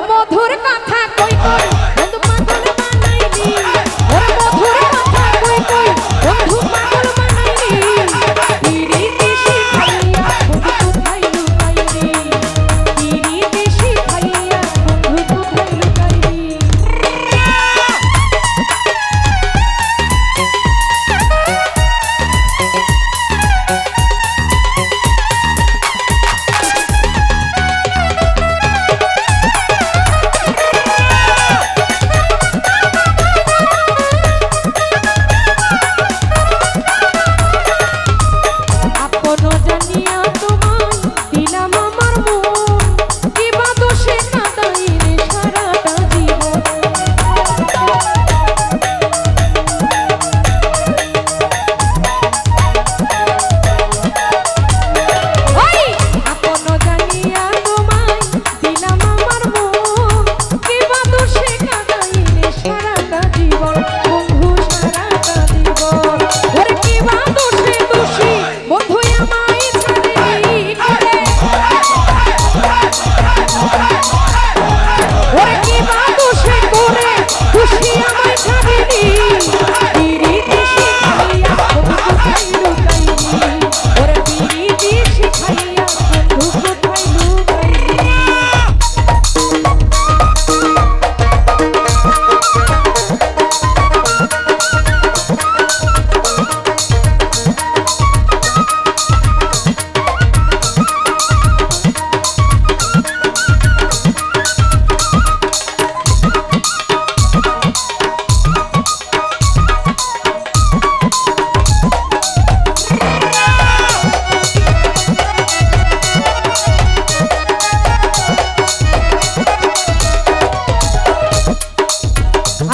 মধুর কথা কই কই বন্ধু পাগল বানাইলি ওরে মধুর কথা কই কই বন্ধু পাগল বানাইলি পিরিতি শিখাইয়া বন্ধু কোথায় লুকাইলি পিরিতি শিখাইয়া বন্ধু কোথায় লুকাইলি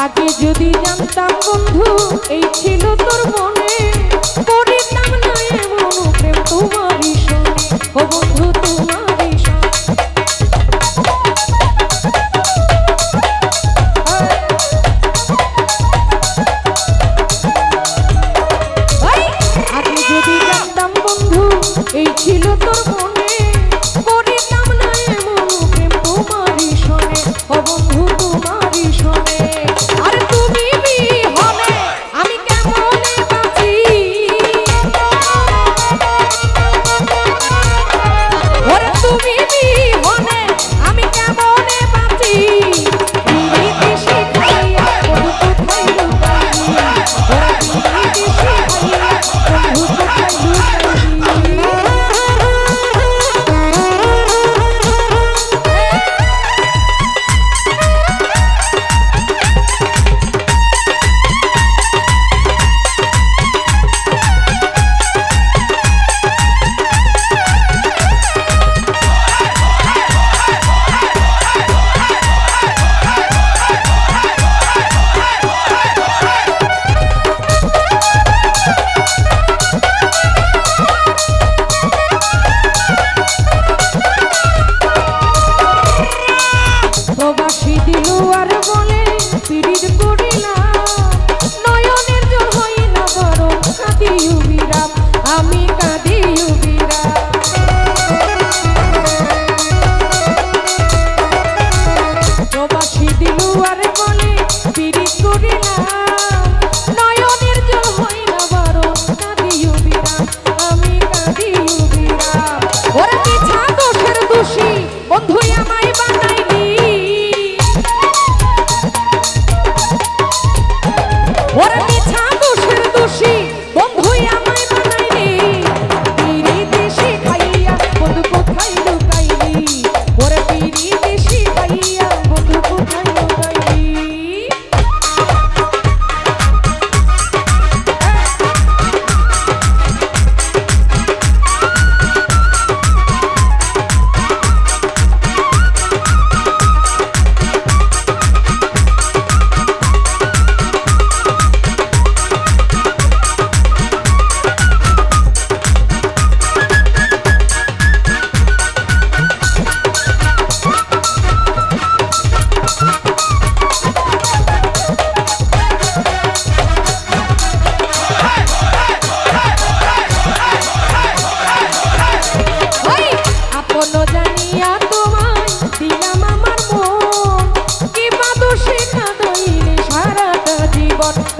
আগে যদি জানতাম বন্ধু এই ছিল তোর মনে করিতাম না এমন প্রেম তোমারই সনে ও বন্ধু তোমারই আগে যদি জানতাম বন্ধু এই ছিল তোর মনে করিতাম না এমন প্রেম তোমারই সনে ও বন্ধু তোমারই সনে।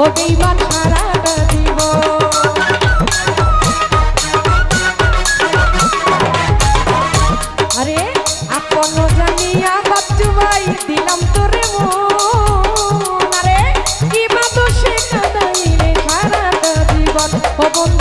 ও বেঈমান সারাটা জীবন। আরে আপন জানিয়া বাচ্চু ভাই দিলাম তোরে মন, আরে কি বাদো সে কাঁদাইলে সারাটা জীবন। ও বন্ধু